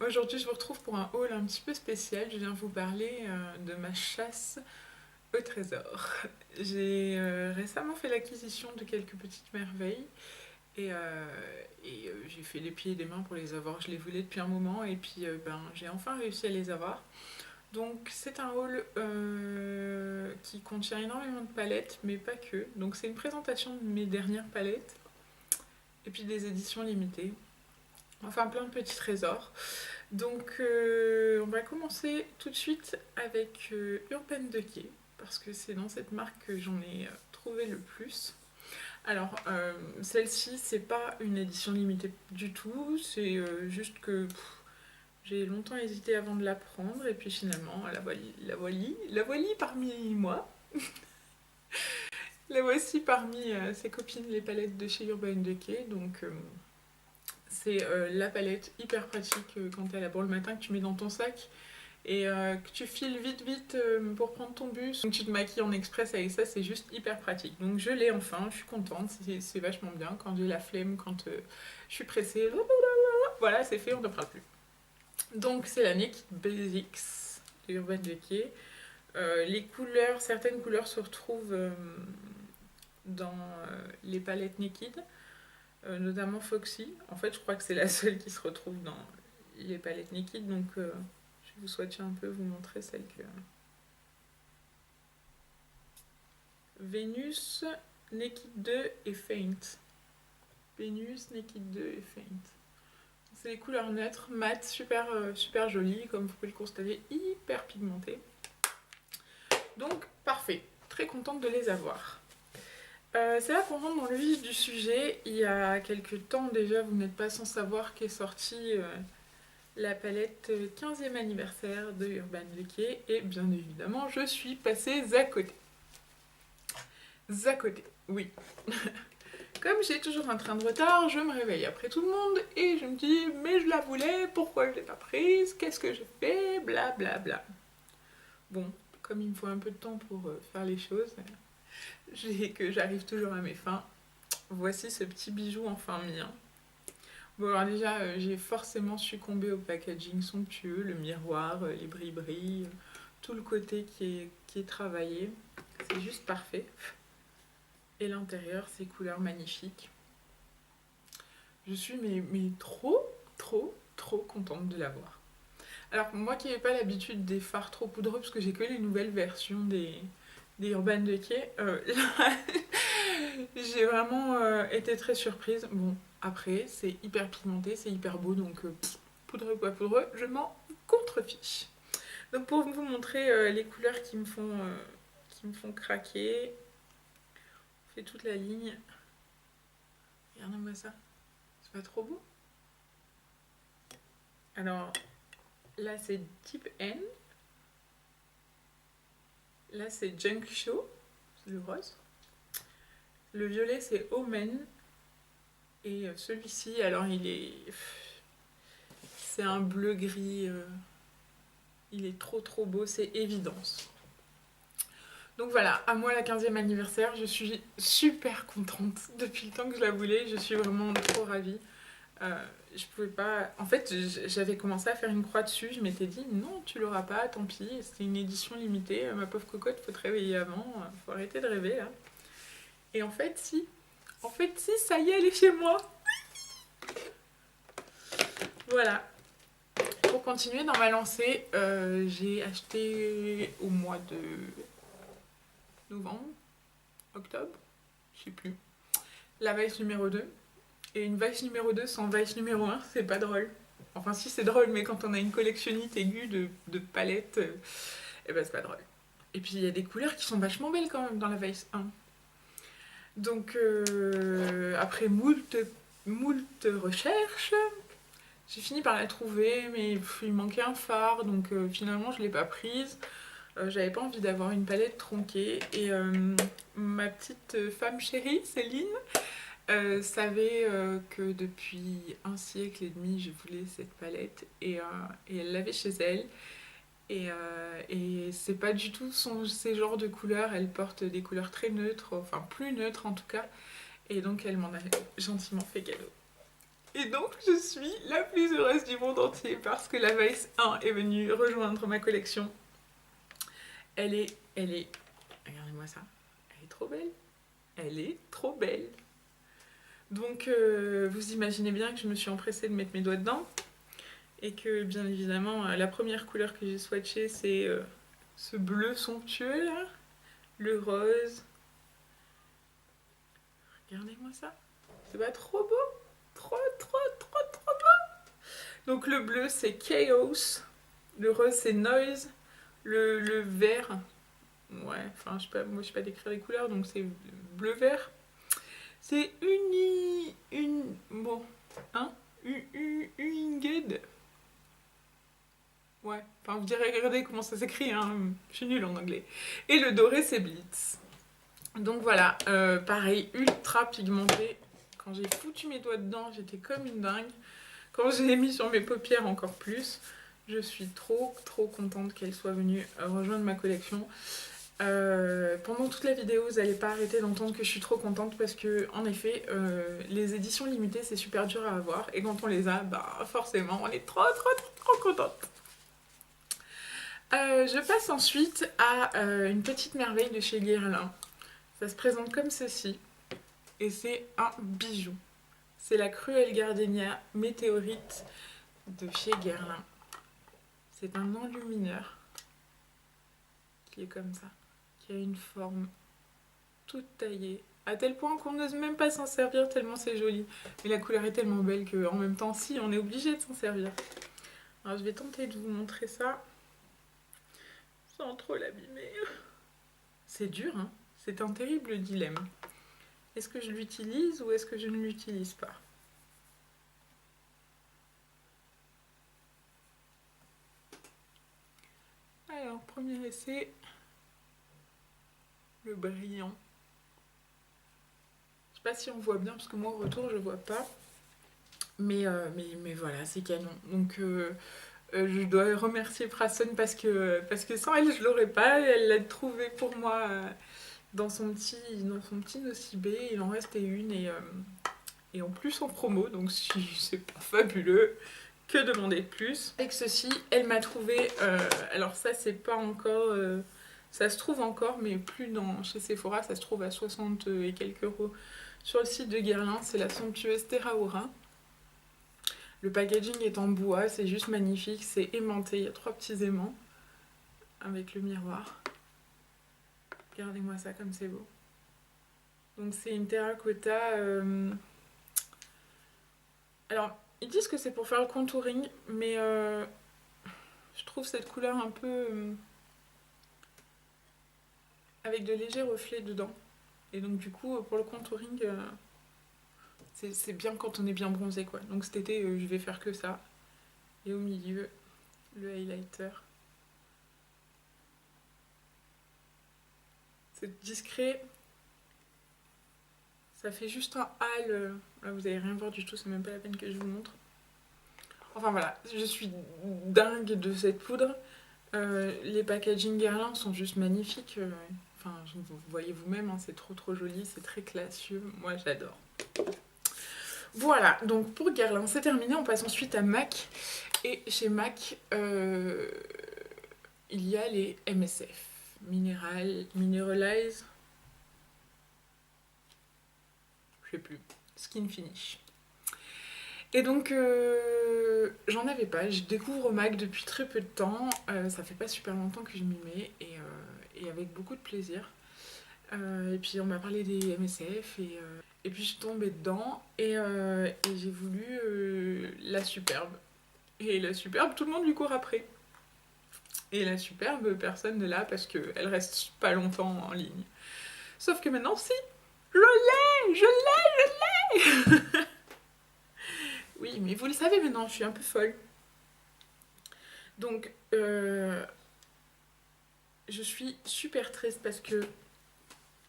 Aujourd'hui je vous retrouve pour un haul un petit peu spécial. Je viens vous parler de ma chasse au trésor. J'ai récemment fait l'acquisition de quelques petites merveilles et j'ai fait les pieds et les mains pour les avoir. Je les voulais depuis un moment et puis j'ai enfin réussi à les avoir. Donc c'est un haul qui contient énormément de palettes, mais pas que. Donc c'est une présentation de mes dernières palettes et puis des éditions limitées. Enfin plein de petits trésors. Donc on va commencer tout de suite avec Urban Decay, parce que c'est dans cette marque que j'en ai trouvé le plus. Alors celle-ci c'est pas une édition limitée du tout, c'est juste que j'ai longtemps hésité avant de la prendre et puis finalement la voici parmi moi. La voici parmi ses copines les palettes de chez Urban Decay, donc c'est la palette hyper pratique quand t'es à la bourre le matin que tu mets dans ton sac et que tu files vite vite pour prendre ton bus. Donc tu te maquilles en express avec ça, c'est juste hyper pratique. Donc je l'ai enfin, je suis contente, c'est vachement bien quand j'ai la flemme, quand je suis pressée. Voilà, c'est fait, on ne parle plus. Donc c'est la Naked Basics de Urban Decay. Les couleurs, certaines couleurs se retrouvent dans les palettes Naked, notamment Foxy. En fait, je crois que c'est la seule qui se retrouve dans les palettes Naked, donc je vais vous swatcher un peu, vous montrer celle que... Vénus, Naked 2 et Faint. Vénus, Naked 2 et Faint. C'est des couleurs neutres, mat, super, super jolies, comme vous pouvez le constater, hyper pigmentées. Donc, parfait. Très contente de les avoir. C'est là qu'on rentre dans le vif du sujet. Il y a quelques temps déjà, vous n'êtes pas sans savoir qu'est sortie la palette 15e anniversaire de Urban Decay. Et bien évidemment, je suis passée à côté. À côté, oui. Comme j'ai toujours un train de retard, je me réveille après tout le monde et je me dis mais je la voulais, pourquoi je l'ai pas prise, qu'est-ce que je fais, bla bla bla. Bon, comme il me faut un peu de temps pour faire les choses, que j'arrive toujours à mes fins, voici ce petit bijou enfin mien. Bon alors déjà j'ai forcément succombé au packaging somptueux, le miroir, les bris-bris, tout le côté qui est travaillé, c'est juste parfait. Et l'intérieur, ces couleurs magnifiques. Je suis mais trop contente de l'avoir. Alors moi qui n'ai pas l'habitude des fards trop poudreux, parce que j'ai que les nouvelles versions des Urban Decay, là, j'ai vraiment été très surprise. Bon, après, c'est hyper pigmenté, c'est hyper beau, donc poudreux ou pas poudreux, je m'en contrefiche. Donc pour vous montrer les couleurs qui me font craquer, on fait toute la ligne. Regardez-moi ça, c'est pas trop beau? Alors là c'est Deep N, là c'est Junk Show, c'est le rose. Le violet c'est Omen. Et celui-ci, alors c'est un bleu gris, il est trop beau, c'est évidence. Donc voilà, à moi la 15e anniversaire, je suis super contente. Depuis le temps que je la voulais, je suis vraiment trop ravie. Je pouvais pas... En fait, j'avais commencé à faire une croix dessus, je m'étais dit non, tu l'auras pas, tant pis, c'était une édition limitée, ma pauvre cocotte, faut te réveiller avant, faut arrêter de rêver là. Et en fait, si, ça y est, elle est chez moi. Voilà. Pour continuer dans ma lancée, j'ai acheté au mois de novembre, octobre, je sais plus, la valse numéro 2. Et une valse numéro 2 sans valse numéro 1, c'est pas drôle. Enfin si c'est drôle, mais quand on a une collectionnite aiguë de palettes, et ben c'est pas drôle. Et puis il y a des couleurs qui sont vachement belles quand même dans la valse 1. Donc après moult recherches, j'ai fini par la trouver, mais il manquait un fard, donc finalement je l'ai pas prise. J'avais pas envie d'avoir une palette tronquée. Et ma petite femme chérie, Céline, savait que depuis un siècle et demi, je voulais cette palette. Et elle l'avait chez elle. Et c'est pas du tout ces genres de couleurs. Elle porte des couleurs très neutres, enfin plus neutres en tout cas. Et donc elle m'en a gentiment fait cadeau. Et donc je suis la plus heureuse du monde entier parce que la Vice 1 est venue rejoindre ma collection. Regardez-moi ça. Elle est trop belle. Elle est trop belle. Donc vous imaginez bien que je me suis empressée de mettre mes doigts dedans. Et que bien évidemment, la première couleur que j'ai swatchée, c'est ce bleu somptueux là. Le rose. Regardez-moi ça. C'est pas trop beau? Trop, trop, trop, trop beau. Donc le bleu, c'est Chaos. Le rose, c'est Noise. Le vert, ouais, enfin, je sais pas, moi je sais pas décrire les couleurs, donc c'est bleu-vert. C'est bon, hein, Uninged. Ouais, enfin, vous direz, regardez comment ça s'écrit, hein, je suis nulle en anglais. Et le doré, c'est Blitz. Donc voilà, pareil, ultra pigmenté. Quand j'ai foutu mes doigts dedans, j'étais comme une dingue. Quand je l'ai mis sur mes paupières, encore plus. Je suis trop, trop contente qu'elle soit venue rejoindre ma collection. Pendant toute la vidéo, vous n'allez pas arrêter d'entendre que je suis trop contente parce que, en effet, les éditions limitées, c'est super dur à avoir. Et quand on les a, bah forcément, on est trop, trop, trop, trop contente. Je passe ensuite à une petite merveille de chez Guerlain. Ça se présente comme ceci. Et c'est un bijou. C'est la Cruelle Gardenia Météorite de chez Guerlain. C'est un enlumineur qui est comme ça, qui a une forme toute taillée, à tel point qu'on n'ose même pas s'en servir tellement c'est joli. Mais la couleur est tellement belle qu'en même temps, si, on est obligé de s'en servir. Alors je vais tenter de vous montrer ça sans trop l'abîmer. C'est dur, hein. C'est un terrible dilemme. Est-ce que je l'utilise ou est-ce que je ne l'utilise pas? Alors, premier essai, le brillant. Je sais pas si on voit bien parce que moi au retour je vois pas. Mais voilà, c'est canon. Donc je dois remercier Prason parce que sans elle je l'aurais pas. Elle l'a trouvé pour moi dans son petit Nocibé. Il en restait une et en plus en promo. Donc si c'est pas fabuleux, que demander de plus? Avec ceci, elle m'a trouvé. Alors ça c'est pas encore. Ça se trouve encore, mais plus chez Sephora. Ça se trouve à 60 et quelques euros sur le site de Guerlain. C'est la somptueuse Terra Aura. Le packaging est en bois, c'est juste magnifique, c'est aimanté, il y a 3 petits aimants avec le miroir. Regardez-moi ça comme c'est beau. Donc c'est une terracotta. Alors, ils disent que c'est pour faire le contouring, mais je trouve cette couleur un peu avec de légers reflets dedans. Et donc du coup, pour le contouring, c'est bien quand on est bien bronzé quoi. Donc cet été, je vais faire que ça. Et au milieu, le highlighter. C'est discret. Ça fait juste un halo. Là, vous allez rien voir du tout, c'est même pas la peine que je vous montre. Enfin voilà, je suis dingue de cette poudre. Les packaging Guerlain sont juste magnifiques. Enfin, vous voyez vous-même, hein, c'est trop trop joli, c'est très classieux. Moi, j'adore. Voilà, donc pour Guerlain, c'est terminé. On passe ensuite à MAC. Et chez MAC, il y a les MSF. Mineralize. Je sais plus. Skin Finish. Et donc, j'en avais pas. Je découvre MAC depuis très peu de temps. Ça fait pas super longtemps que je m'y mets et avec beaucoup de plaisir. Et puis, on m'a parlé des MSF et puis je suis tombée dedans et j'ai voulu la superbe. Et la superbe, tout le monde lui court après. Et la superbe, personne ne l'a parce qu'elle reste pas longtemps en ligne. Sauf que maintenant, si, je l'ai, je l'ai, je l'ai. Oui, mais vous le savez maintenant, je suis un peu folle. Donc, je suis super triste parce que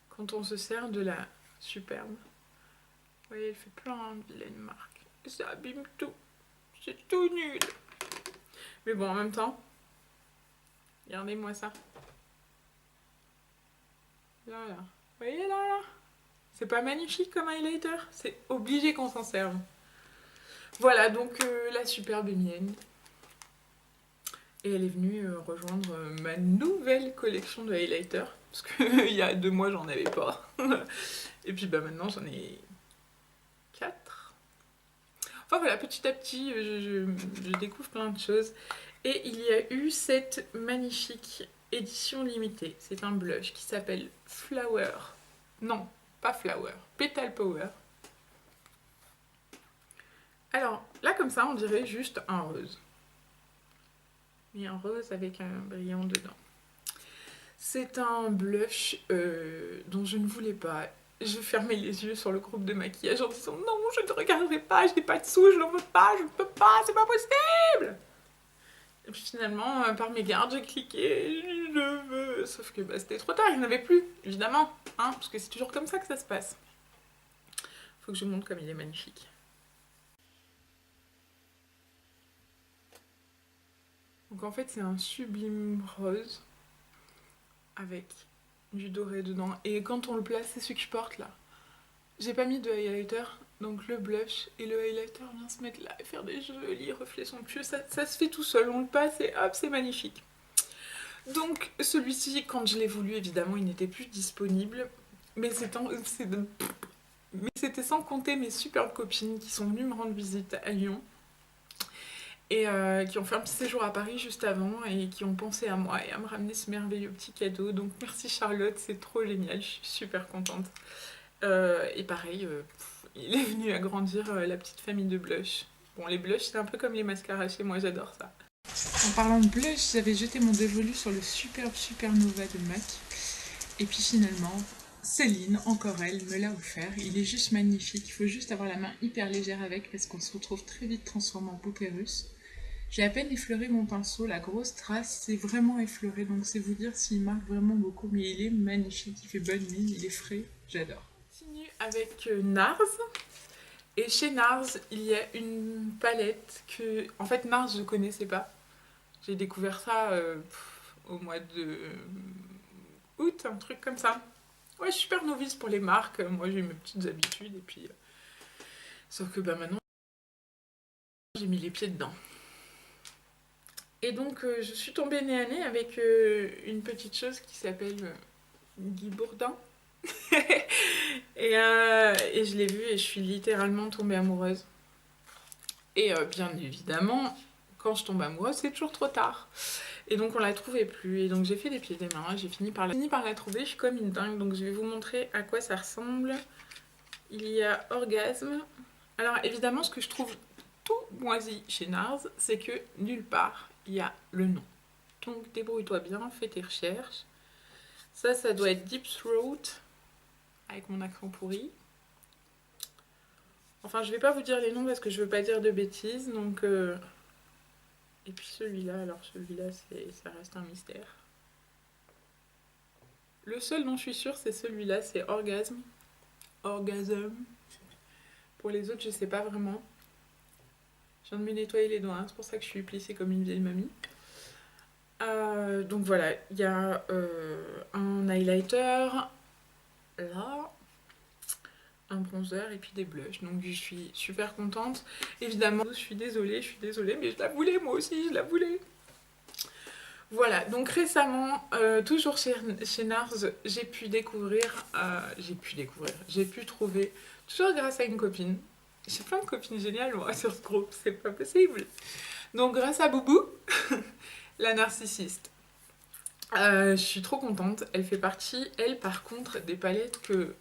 quand on se sert de la superbe, vous voyez, elle fait plein de vilaines marques. Et ça abîme tout. C'est tout nul. Mais bon, en même temps, regardez-moi ça. Là, là. Vous voyez, là, là. C'est pas magnifique comme highlighter? C'est obligé qu'on s'en serve. Voilà, donc la superbe mienne. Et elle est venue rejoindre ma nouvelle collection de highlighters. Parce qu'il y a 2 mois, j'en avais pas. Et puis bah, maintenant, j'en ai 4. Enfin voilà, petit à petit, je découvre plein de choses. Et il y a eu cette magnifique édition limitée. C'est un blush qui s'appelle Flower. Non, pas Flower. Petal Power. Alors, là comme ça, on dirait juste un rose. Mais un rose avec un brillant dedans. C'est un blush dont je ne voulais pas. Je fermais les yeux sur le groupe de maquillage en disant non, je ne regarderai pas, je n'ai pas de sous, je n'en veux pas, je ne peux pas, c'est pas possible. Et puis finalement, par mégarde, j'ai cliqué, je veux. Sauf que bah, c'était trop tard, il n'y en avait plus, évidemment, hein, parce que c'est toujours comme ça que ça se passe. Faut que je vous montre comme il est magnifique. Donc en fait, c'est un sublime rose avec du doré dedans. Et quand on le place, c'est celui que je porte là. J'ai pas mis de highlighter, donc le blush et le highlighter vient se mettre là et faire des jolis reflets somptueux. Ça se fait tout seul, on le passe et hop, c'est magnifique. Donc celui-ci, quand je l'ai voulu, évidemment, il n'était plus disponible. Mais c'était sans compter mes superbes copines qui sont venues me rendre visite à Lyon et qui ont fait un petit séjour à Paris juste avant et qui ont pensé à moi et à me ramener ce merveilleux petit cadeau. Donc merci Charlotte, c'est trop génial, je suis super contente. Et pareil, il est venu agrandir la petite famille de blush. Bon, les blushs, c'est un peu comme les mascaras chez moi, j'adore ça. En parlant de blush, j'avais jeté mon dévolu sur le superbe Supernova de MAC. Et puis finalement, Céline, encore elle, me l'a offert. Il est juste magnifique. Il faut juste avoir la main hyper légère avec parce qu'on se retrouve très vite transformé en poupée russe. J'ai à peine effleuré mon pinceau, la grosse trace, c'est vraiment effleuré. Donc c'est vous dire s'il marque vraiment beaucoup. Mais il est magnifique, il fait bonne mine, il est frais, j'adore. Je continue avec NARS. Et chez NARS, il y a une palette que... En fait, NARS, je ne connaissais pas. J'ai découvert ça au mois de août, un truc comme ça. Ouais, je suis super novice pour les marques. Moi, j'ai mes petites habitudes. Et puis... Sauf que bah, maintenant, j'ai mis les pieds dedans. Et donc, je suis tombée nez à nez avec une petite chose qui s'appelle Guy Bourdin. Et je l'ai vue et je suis littéralement tombée amoureuse. Et bien évidemment, quand je tombe amoureuse, c'est toujours trop tard. Et donc on la trouvait plus. Et donc j'ai fait des pieds et des mains. J'ai fini par la trouver. Je suis comme une dingue. Donc je vais vous montrer à quoi ça ressemble. Il y a Orgasme. Alors évidemment, ce que je trouve tout moisi chez NARS, c'est que nulle part il y a le nom. Donc débrouille-toi bien, fais tes recherches. Ça doit être Deep Throat, avec mon accent pourri. Enfin, je vais pas vous dire les noms parce que je veux pas dire de bêtises. Donc, et puis celui-là, alors celui-là, ça reste un mystère. Le seul dont je suis sûre, c'est celui-là, c'est Orgasme. Orgasme. Pour les autres, je sais pas vraiment. Je viens de me nettoyer les doigts, hein, c'est pour ça que je suis plissée comme une vieille mamie. Donc voilà, il y a un highlighter, là, un bronzer et puis des blushs. Donc je suis super contente. Évidemment, je suis désolée, mais je la voulais moi aussi, je la voulais. Voilà, donc récemment, toujours chez NARS, j'ai pu trouver, toujours grâce à une copine. J'ai plein de copines géniales moi sur ce groupe, c'est pas possible. Donc grâce à Boubou, la narcissiste. Je suis trop contente, elle fait partie, elle par contre, des palettes que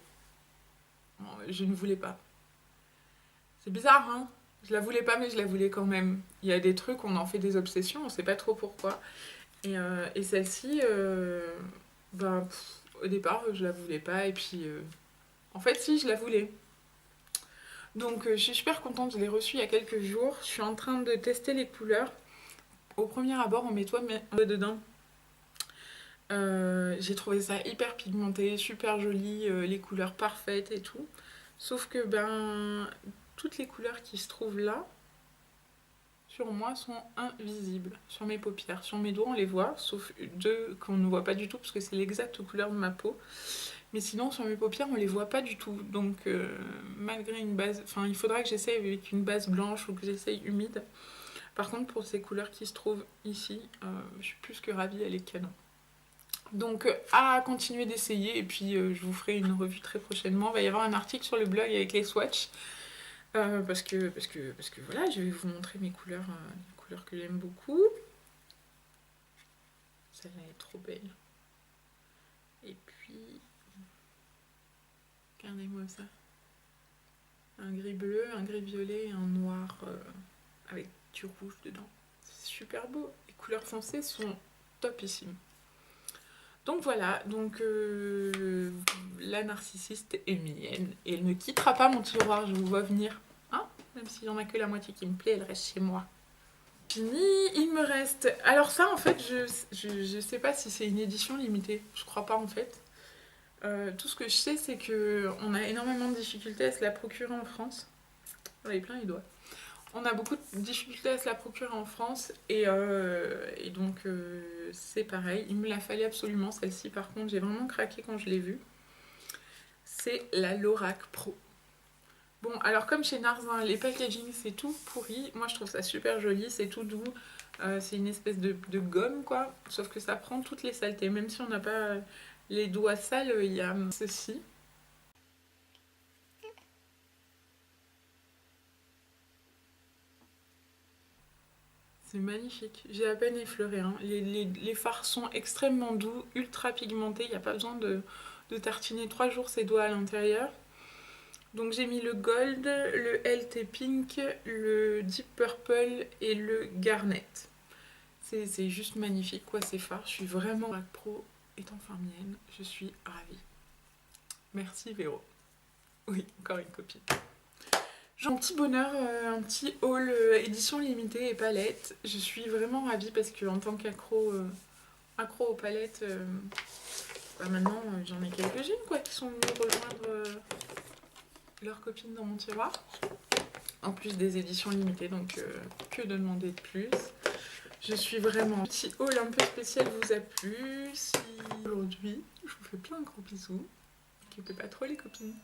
je ne voulais pas. C'est bizarre, hein? Je la voulais pas, mais je la voulais quand même. Il y a des trucs, on en fait des obsessions, on sait pas trop pourquoi. Et celle-ci, au départ, je la voulais pas. Et puis, en fait, si, je la voulais. Donc, je suis super contente. Je l'ai reçue il y a quelques jours. Je suis en train de tester les couleurs. Au premier abord, on met toi dedans. J'ai trouvé ça hyper pigmenté, super joli, les couleurs parfaites et tout. Sauf que, toutes les couleurs qui se trouvent là, sur moi, sont invisibles. Sur mes paupières. Sur mes doigts, on les voit, sauf deux qu'on ne voit pas du tout parce que c'est l'exacte couleur de ma peau. Mais sinon, sur mes paupières, on les voit pas du tout. Donc, malgré une base... Enfin, il faudra que j'essaye avec une base blanche ou que j'essaye humide. Par contre, pour ces couleurs qui se trouvent ici, je suis plus que ravie, elle est canon. Donc, à continuer d'essayer. Et puis, je vous ferai une revue très prochainement. Il va y avoir un article sur le blog avec les swatchs. Parce que voilà, je vais vous montrer mes couleurs, les couleurs que j'aime beaucoup. Celle-là est trop belle. Et puis, regardez-moi ça. Un gris bleu, un gris violet et un noir avec du rouge dedans. C'est super beau. Les couleurs foncées sont topissimes. Donc voilà, donc la narcissiste est mienne. Et elle ne quittera pas mon tiroir, je vous vois venir. Hein, même s'il n'y en a que la moitié qui me plaît, elle reste chez moi. Fini, il me reste... Alors ça, en fait, je sais pas si c'est une édition limitée. Je crois pas, en fait. Tout ce que je sais, c'est qu'on a énormément de difficultés à se la procurer en France. On avait plein les doigts. On a beaucoup de difficultés à se la procurer en France et donc c'est pareil. Il me la fallait absolument celle-ci. Par contre, j'ai vraiment craqué quand je l'ai vue. C'est la Lorac Pro. Bon, alors comme chez Nars, hein, les packaging c'est tout pourri. Moi je trouve ça super joli, c'est tout doux. C'est une espèce de gomme quoi. Sauf que ça prend toutes les saletés. Même si on n'a pas les doigts sales, il y a ceci. C'est magnifique. J'ai à peine effleuré. Hein. Les fards sont extrêmement doux, ultra pigmentés. Il n'y a pas besoin de tartiner 3 jours ses doigts à l'intérieur. Donc j'ai mis le gold, le LT pink, le deep purple et le garnet. C'est juste magnifique quoi ces fards. Je suis vraiment... La pro est enfin mienne. Je suis ravie. Merci Véro. Oui, encore une copine. J'ai un petit bonheur, un petit haul édition limitée et palette. Je suis vraiment ravie parce que en tant qu'accro accro aux palettes, bah maintenant j'en ai quelques-unes quoi qui sont venues rejoindre leurs copines dans mon tiroir. En plus des éditions limitées, donc que de demander de plus. Je suis vraiment... Le petit haul un peu spécial vous a plu. Si aujourd'hui, je vous fais plein de gros bisous. N'occupez pas trop les copines.